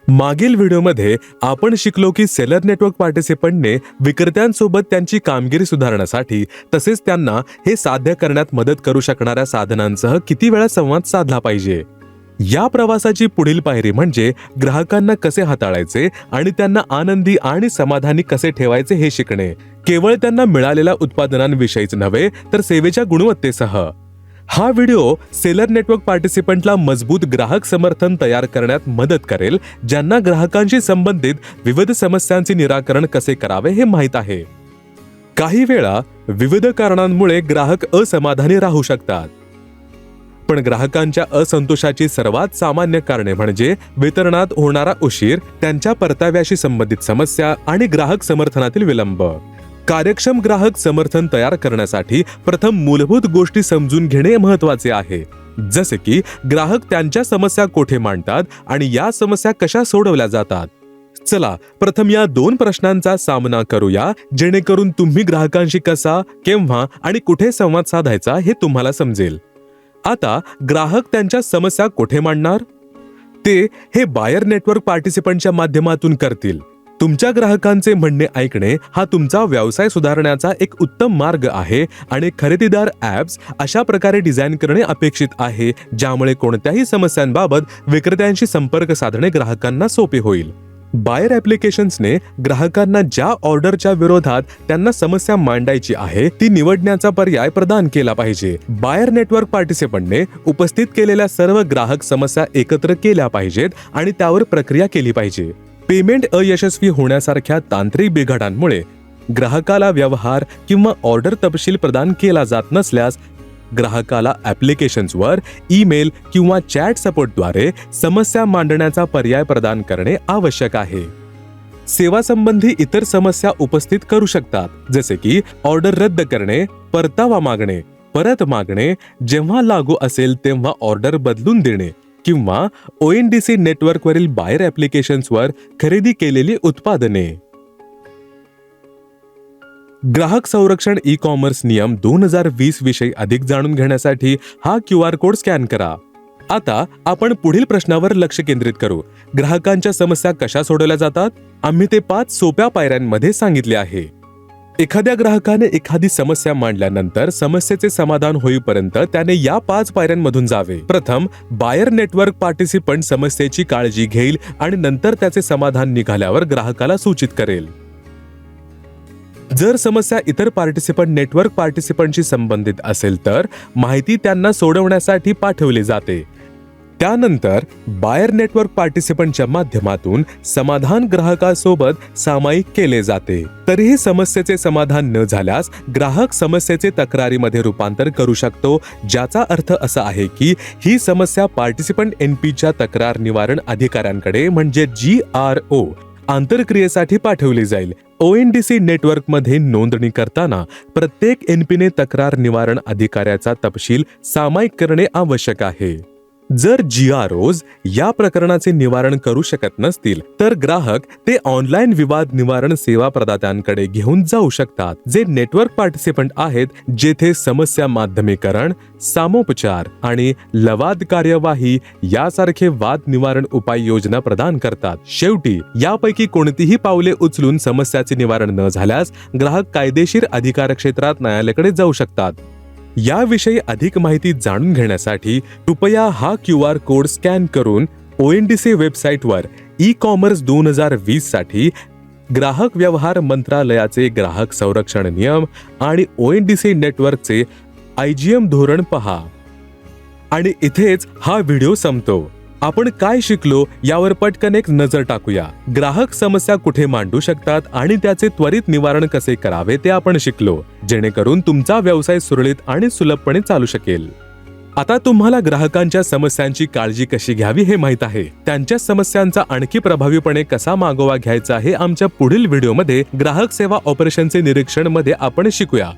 मागील व्हिडिओमध्ये आपण शिकलो की सेलर नेटवर्क पार्टिसिपंटने विक्रेत्यांसोबत त्यांची कामगिरी सुधारण्यासाठी तसेच त्यांना हे साध्य करण्यात मदत करू शकणाऱ्या साधनांसह किती वेळा संवाद साधला पाहिजे। या प्रवासाची पुढील पायरी म्हणजे ग्राहकांना कसे हाताळायचे आणि त्यांना आनंदी आणि समाधानी कसे ठेवायचे हे शिकणे, केवळ त्यांना मिळालेल्या उत्पादनांविषयीच नव्हे तर सेवेच्या गुणवत्तेसह। हा व्हिडिओ सेलर नेटवर्क पार्टिसिपंटला मजबूत ग्राहक समर्थन तयार करण्यात मदत करेल, ज्यांना ग्राहकांशी संबंधित विविध समस्यांचे निराकरण कसे करावे हे माहीत आहे। काही वेळा विविध कारणांमुळे ग्राहक असमाधानी राहू शकतात, पण ग्राहकांच्या असंतोषाची सर्वात सामान्य कारणे म्हणजे वितरणात होणारा उशीर, त्यांच्या परताव्याशी संबंधित समस्या आणि ग्राहक समर्थनातील विलंब। कार्यक्षम ग्राहक समर्थन तयार करण्यासाठी प्रथम मूलभूत गोष्टी समजून घेणे महत्त्वाचे आहे, जसे की ग्राहक त्यांच्या समस्या कोठे मांडतात आणि या समस्या कशा सोडवल्या जातात। चला प्रथम या दोन प्रश्नांचा सामना करूया, जेणेकरून तुम्ही ग्राहकांशी कसा, केव्हा आणि कुठे संवाद साधायचा हे तुम्हाला समजेल। आता ग्राहक त्यांच्या समस्या कोठे मांडणार? ते हे बायर नेटवर्क पार्टिसिपंटच्या माध्यमातून करतील। तुमच्या ग्राहकांचे म्हणणे ऐकणे हा तुमचा व्यवसाय सुधारण्याचा एक उत्तम मार्ग आहे आणि खरेदीदार ॲप्स अशा प्रकारे डिझाईन करणे अपेक्षित आहे, ज्यामुळे कोणत्याही समस्यांबाबत विक्रेत्यांशी संपर्क साधणे ग्राहकांना सोपे होईल। बायर ॲप्लिकेशन्सने ग्राहकांना ज्या ऑर्डरच्या विरोधात त्यांना समस्या मांडायची आहे ती निवडण्याचा पर्याय प्रदान केला पाहिजे। बायर नेटवर्क पार्टिसिपंटने उपस्थित केलेल्या सर्व ग्राहक समस्या एकत्र केल्या पाहिजेत आणि त्यावर प्रक्रिया केली पाहिजे। पेमेंट अयशस्वी होण्यासारख्या तांत्रिक बिघाडांमुळे ग्राहकाला व्यवहार किंवा ऑर्डर तपशील प्रदान केला जात नसल्यास ग्राहकाला ॲप्लिकेशन्सवर ईमेल किंवा चॅट सपोर्टद्वारे समस्या मांडण्याचा पर्याय प्रदान करणे आवश्यक आहे। सेवा संबंधी इतर समस्या उपस्थित करू शकतात, जसे की ऑर्डर रद्द करणे, परतावा मागणे, परत मागणे, जेव्हा लागू असेल तेव्हा ऑर्डर बदलून देणे किंवा ONDC नेटवर्कवरील बायर ॲप्लिकेशन्सवर खरेदी केलेली उत्पादने। ग्राहक संरक्षण ई-कॉमर्स नियम 2020 विषयी अधिक जाणून घेण्यासाठी हा QR कोड स्कॅन करा। आता आपण पुढील प्रश्नावर लक्ष केंद्रित करू, ग्राहकांच्या समस्या कशा सोडवल्या जातात? आम्ही ते 5 सोप्या पायऱ्यांमध्ये सांगितले आहे। एखाद्या ग्राहकाने एखादी समस्या मांडल्यानंतर समस्येचे समाधान होईपर्यंत त्याने या 5 पायऱ्यांमधून जावे। प्रथम, बायर नेटवर्क पार्टिसिपंट समस्येची काळजी घेईल आणि नंतर त्याचे समाधान निघाल्यावर ग्राहकाला सूचित करेल। जर समस्या इतर नेटवर्क पार्टिसिपंटशी संबंधित असेल तर माहिती त्यांना सोडवण्यासाठी पाठवली जाते। त्यानंतर बायर नेटवर्क पार्टिसिपंटच्या माध्यमातून समाधान ग्राहकासोबत सामायिक केले जाते। तरीही समस्येचे समाधान न झाल्यास ग्राहक समस्येचे तक्रारीमध्ये रूपांतर करू शकतो, ज्याचा अर्थ असा आहे की ही समस्या पार्टिसिपंट NPच्या तक्रार निवारण अधिकाऱ्यांकडे म्हणजे GRO आंतरक्रियेसाठी पाठवली जाईल। ONDC नेटवर्कमध्ये नोंदणी करताना प्रत्येक NPने तक्रार निवारण अधिकाऱ्याचा तपशील सामायिक करणे आवश्यक आहे। जर GROs या प्रकरणाचे निवारण करू शकत नसतील तर ग्राहक ते ऑनलाईन विवाद निवारण सेवा प्रदात्यांकडे घेऊन जाऊ शकतात, जे नेटवर्क पार्टिसिपंट आहेत, जेथे समस्या माध्यमीकरण, सामोपचार आणि लवाद कार्यवाही यासारखे वाद निवारण उपाययोजना प्रदान करतात। शेवटी यापैकी कोणतीही पावले उचलून समस्याचे निवारण न झाल्यास ग्राहक कायदेशीर अधिकार क्षेत्रात न्यायालयाकडे जाऊ शकतात। याविषयी अधिक माहिती जाणून घेण्यासाठी कृपया हा QR कोड स्कॅन करून ONDC वेबसाईटवर ई-कॉमर्स 2020 साठी ग्राहक व्यवहार मंत्रालयाचे ग्राहक संरक्षण नियम आणि ONDC नेटवर्कचे IGM धोरण पहा। आणि इथेच हा व्हिडिओ संपतो। आपण काय शिकलो यावर पटकन एक नजर टाकूया। ग्राहक समस्या कुठे मांडू शकतात आणि त्याचे त्वरित निवारण कसे करावे ते आपण शिकलो, जेणेकरून तुमचा व्यवसाय सुरळीत आणि सुलभपणे चालू शकेल। आता तुम्हाला ग्राहकांच्या समस्यांची काळजी कशी घ्यावी हे माहित आहे। त्यांच्या समस्यांचा आणखी प्रभावीपणे कसा मागोवा घ्यायचा हे आमच्या पुढील व्हिडिओमध्ये ग्राहक सेवा ऑपरेशनचे निरीक्षण मध्ये आपण शिकूया।